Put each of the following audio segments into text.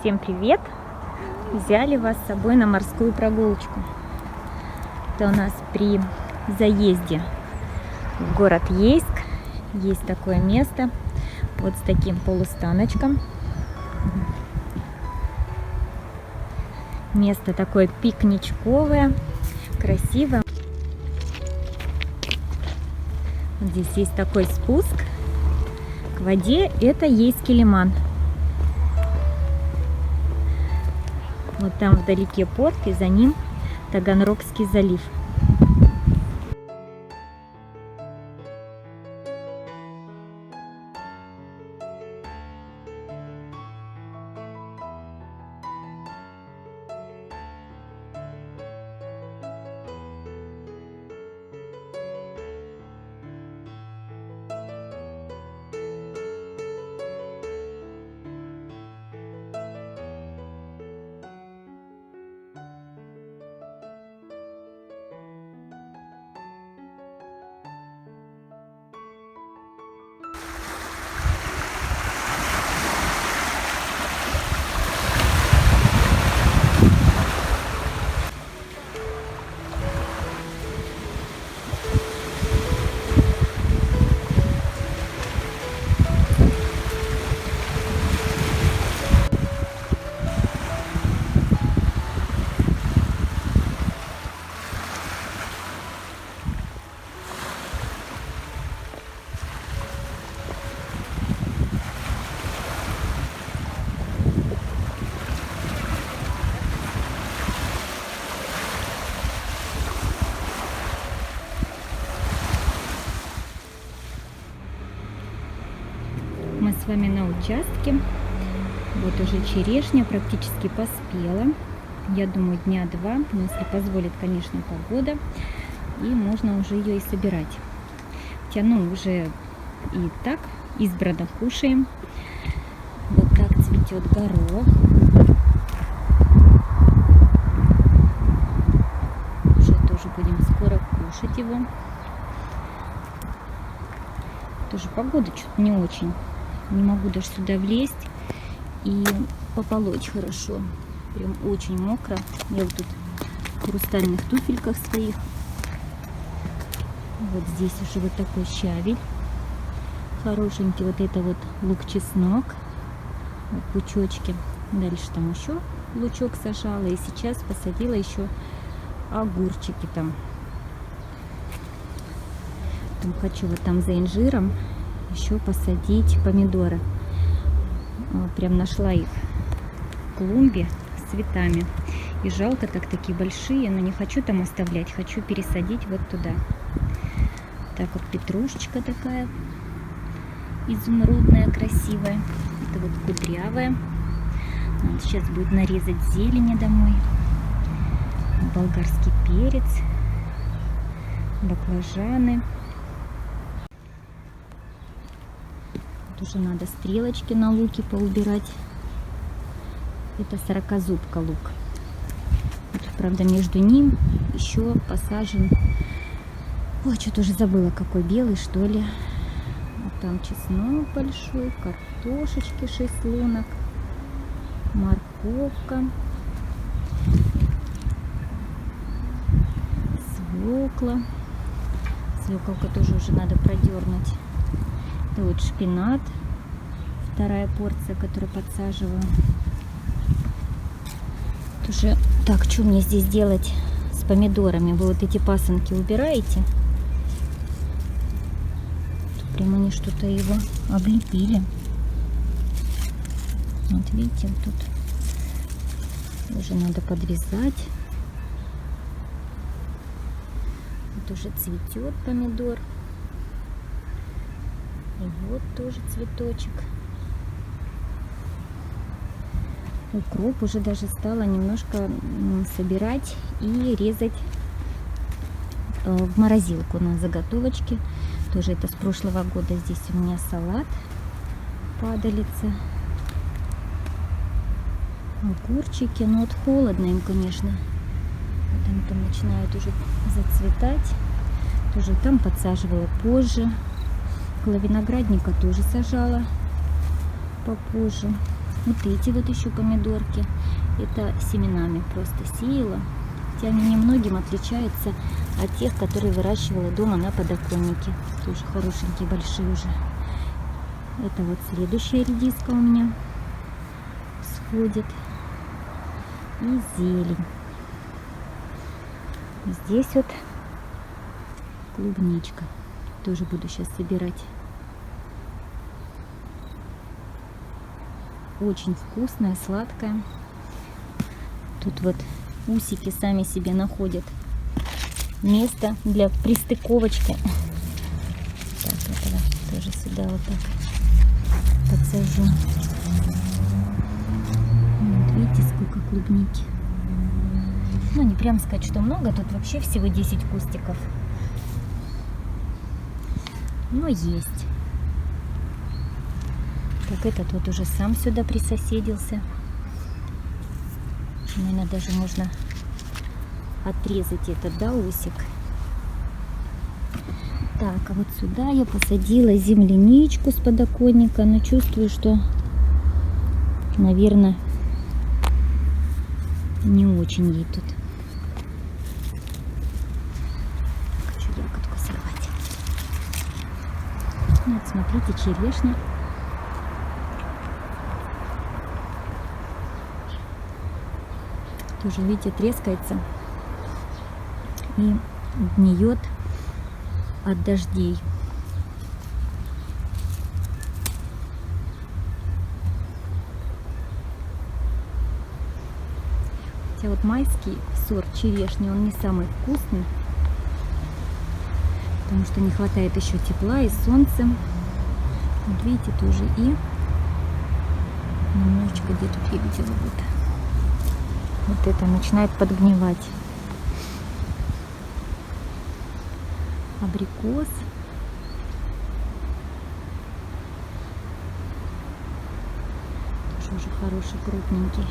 Всем привет! Взяли вас с собой на морскую прогулочку. Это у нас при заезде в город Ейск. Есть такое место, вот с таким полустаночком. Место такое пикничковое, красивое. Здесь есть такой спуск к воде, это Ейский лиман. Вот там вдалеке порт, и за ним Таганрогский залив. Мы с вами на участке. Вот уже черешня практически поспела. Я думаю, дня два, но если позволит, конечно, погода. И можно уже ее и собирать. Тяну уже и так, избранно кушаем. Вот так цветет горох. Уже тоже будем скоро кушать его. Тоже погода что-то не очень. Не могу даже сюда влезть и пополоть хорошо. Прям очень мокро. Я вот тут в хрустальных туфельках своих. Вот здесь уже вот такой щавель. Хорошенький. Вот это вот лук-чеснок. Вот пучочки. Дальше там еще лучок сажала. И сейчас посадила еще огурчики там. Там хочу вот там за инжиром еще посадить помидоры. Прям нашла их в клумбе с цветами. И жалко так, такие большие, но не хочу там оставлять. Хочу пересадить вот туда. Так вот петрушечка такая изумрудная, красивая. Это вот кудрявая. Надо сейчас будет нарезать зелени домой. Болгарский перец. Баклажаны. Уже надо стрелочки на луке поубирать. Это 40-зубка лук. Вот, правда, между ним еще посажен. Ой, что-то уже забыла, какой белый, что ли. Вот там чеснок большой, картошечки 6 лунок, морковка, свекла. Свеколка тоже уже надо продернуть. Это вот шпинат, вторая порция, которую подсаживаю. Тоже, так, что мне здесь делать с помидорами? Вы вот эти пасынки убираете? Тут прямо они что-то его облепили. Вот видите, вот тут уже надо подрезать. Вот уже цветет помидор. И вот тоже цветочек. Укроп уже даже стала немножко собирать и резать в морозилку на заготовочки. Тоже это с прошлого года. Здесь у меня салат, падалица, огурчики. Но вот холодно им, конечно. Там начинают уже зацветать. Тоже там подсаживала позже. Около виноградника тоже сажала попозже. Вот эти вот еще помидорки. Это семенами просто сеяла. Хотя они немногим отличаются от тех, которые выращивала дома на подоконнике. Тоже хорошенькие, большие уже. Это вот следующая редиска у меня сходит. И зелень. Здесь вот клубничка. Тоже буду сейчас собирать. Очень вкусная, сладкая. Тут вот усики сами себе находят место для пристыковочки. Так, этого тоже сюда вот так подсажу. Вот, видите, сколько клубники. Ну, не прям сказать, что много. Тут вообще всего 10 кустиков. Но есть. Так, этот вот уже сам сюда присоседился. Наверное, даже можно отрезать этот, да, усик. Так, а вот сюда я посадила земляничку с подоконника, но чувствую, что, наверное, не очень ей тут. Хочу ягодку сорвать. Вот, смотрите, черешня. Тоже, видите, трескается и гниет от дождей. Хотя вот майский сорт черешни, он не самый вкусный, потому что не хватает еще тепла и солнца. Вот видите, тоже и немножечко, где тут я видела, вот это начинает подгнивать. Абрикос. Тоже уже хороший, крупненький.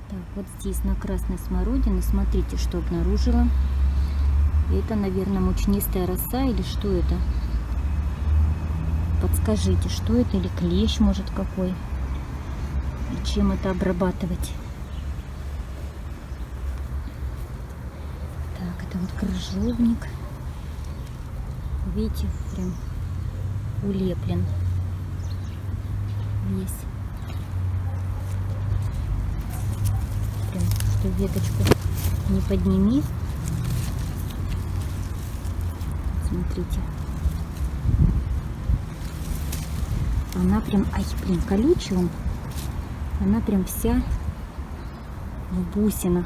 Так, вот здесь на красной смородине, смотрите, что обнаружила. Это, наверное, мучнистая роса или что это? Подскажите, что это, или клещ, может, какой? И чем это обрабатывать? Так, это вот крыжовник. Видите, прям улеплен весь. Прям, что веточку не подними. Смотрите. Она прям, ай, блин, колючая он. Она прям вся в бусинах.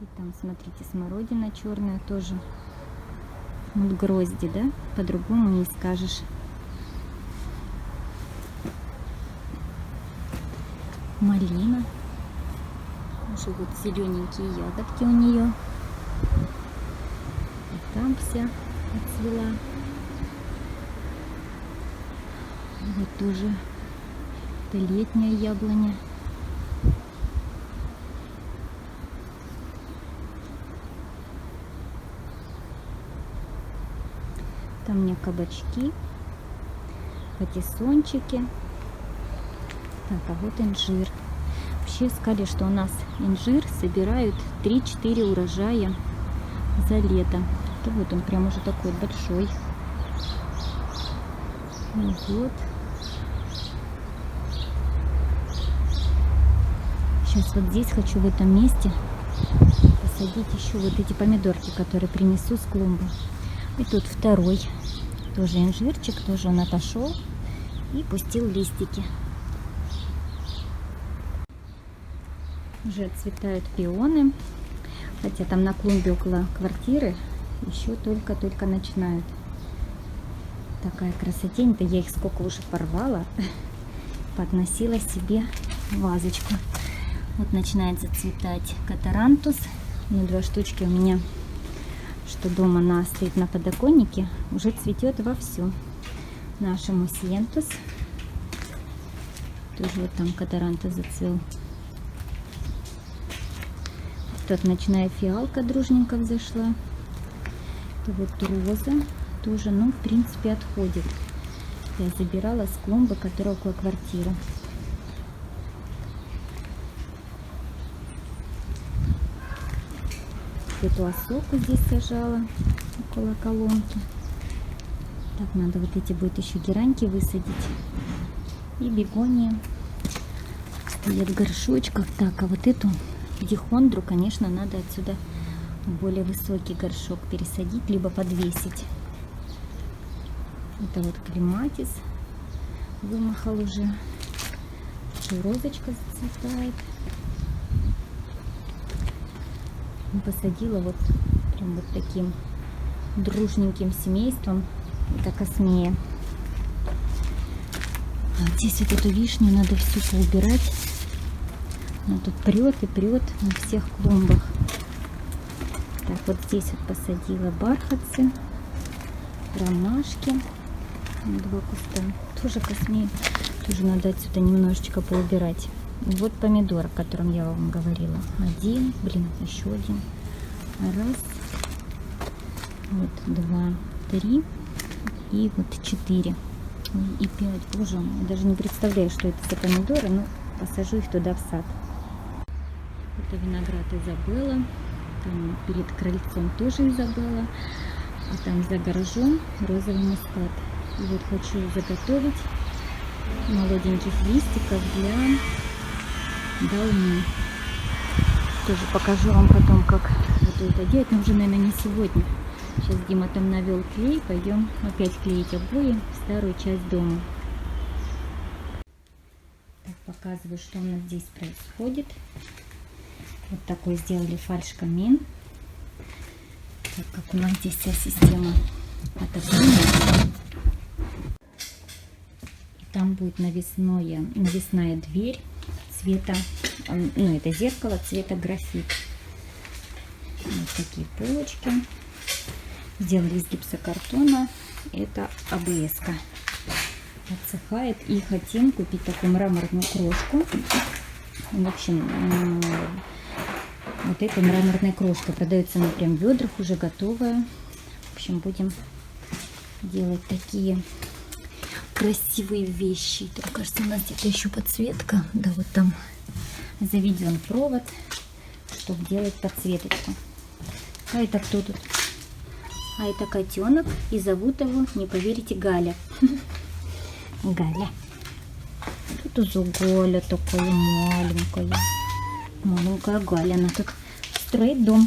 И там, смотрите, смородина черная тоже. Вот грозди, да? По-другому не скажешь. Малина. Уже вот зелененькие ягодки у нее. И там вся отцвела. Вот тоже это летняя яблоня. Там у меня кабачки, патиссончики. Так, а вот инжир. Вообще сказали, что у нас инжир собирают 3-4 урожая за лето. То вот он прям уже такой большой. Вот. Сейчас вот здесь хочу в этом месте посадить еще вот эти помидорки, которые принесу с клумбы. И тут второй тоже инжирчик, тоже он отошел и пустил листики. Уже отцветают пионы, хотя там на клумбе около квартиры еще только-только начинают. Такая красотень-то, я их сколько уже порвала, подносила себе в вазочку. Вот начинает зацветать катарантус. Ну, 2 штучки у меня, что дома она стоит на подоконнике, уже цветет вовсю. Наша мусиентус. Тоже вот там катарантус зацвел. Тут ночная фиалка дружненько взошла. Это вот роза тоже, ну, в принципе, отходит. Это я забирала с клумбы, которая около квартиры. Эту осоку здесь сажала около колонки. Так, надо вот эти будет еще гераньки высадить. И бегонии стоят в горшочках. Так, а вот эту дихондру, конечно, надо отсюда в более высокий горшок пересадить, либо подвесить. Это вот клематис вымахал уже. Еще розочка зацветает. Посадила вот прям вот таким дружненьким семейством. Это космея. А вот здесь вот эту вишню надо всю поубирать. Она тут прет и прет на всех клумбах. Так, вот здесь вот посадила бархатцы, ромашки. 2 куста. Тоже космея. Тоже надо отсюда немножечко поубирать. И вот помидор, о котором я вам говорила. Еще один. Раз. Вот 2, 3. И вот 4. И 5. Боже мой, я даже не представляю, что это за помидоры, но посажу их туда в сад. Это виноград Изабелла. Там перед крыльцом тоже Изабелла. А там за гаражом розовый мускат. И вот хочу заготовить молоденьких листиков для долмы. Тоже покажу вам потом, как вот это делать. Но уже, наверное, не сегодня. Сейчас Дима там навел клей. Пойдем опять клеить обои в старую часть дома. Так, показываю, что у нас здесь происходит. Вот такой сделали фальш-камин. Так как у нас здесь вся система отопления. Там будет навесная дверь цвета, ну это зеркало цвета графит. Вот такие полочки. Сделали из гипсокартона. Это АБС-ка. Отсыхает. И хотим купить такую мраморную крошку. В общем, вот эта мраморная крошка продается она прям в ведрах, уже готовая. В общем, будем делать такие красивые вещи. Так, кажется, у нас где-то еще подсветка. Да, вот там заведен провод, чтобы делать подсветочку. А это кто тут? А это котенок, и зовут его, не поверите, Галя. Галя. Тут уже Галя такая маленькая. Маленькая Галя. Она тут строит дом.